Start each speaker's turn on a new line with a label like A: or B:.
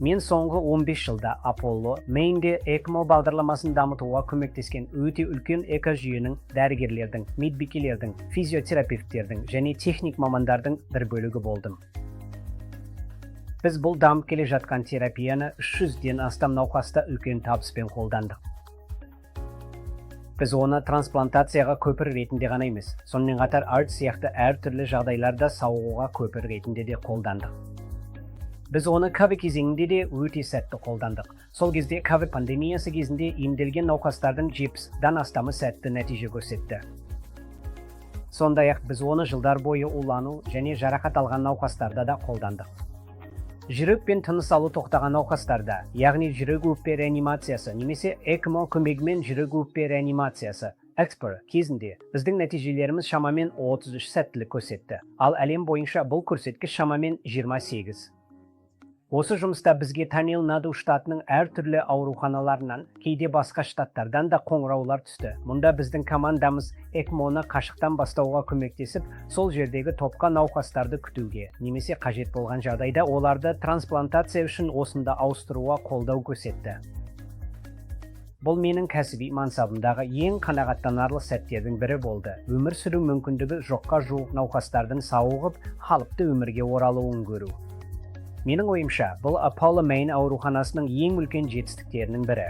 A: Мен соңғы 15 жылда Apollo Main'de ECMO бағдарламасын дамытуға көмектескен өте үлкен экожүйенің дәрігерлердің, медбикелердің, физиотерапевттердің және техник мамандардың бір бөлігі болдым. Біз бұл дамып келе жатқан терапияны 300-ден астам науқаста үлкен табыспен қолдандық. Біз оны трансплантацияға көпір ретінде ғана емес, сонымен қатар арт сияқты әртүрлі жағдайларда сауығуға көпір ретінде де қолдандық. Біз оны COVID кезеңінде де өте сәтті қолдандық. Сол кезде COVID пандемиясы кезінде емделген науқастардың 70-дан астамы сәтті нәтиже көрсетті. Сондай-ақ біз оны жылдар бойы улану және жарақат алған науқастарда да қолдандық. Жүрек пен тыныс алу тоқтаған науқастарда, яғни жүрек өкпе реанимациясы немесе ECMO көмегімен жүрек өкпе реанимациясы (EXPAR) кезінде біздің нәтижелеріміз шамамен 33 сәттілік көрсетті, ал әлем бойынша бұл көрсеткіш шамамен 28. Осы жұмыста бізге Тамил-Наду штатының әртүрлі ауруханаларынан, кейде басқа штаттардан да қоңыраулар түсті. Мұнда біздің командамыз ECMO-ны қашықтан бастауға көмектесіп, сол жердегі топқа науқастарды күтуге, немесе қажет болған жағдайда оларды трансплантация үшін осында ауыстыруға қолдау көрсетті. Бұл менің кәсіби мансабымдағы ең қанағаттанарлық сәттердің бірі болды. Өмір сүру мүмкіндігі жоққа жуық науқастардың сауығып, қалыпты өмірге оралуын көру. Менің ойымша, бұл Apollo Main ауруханасының ең үлкен жетістіктерінің бірі.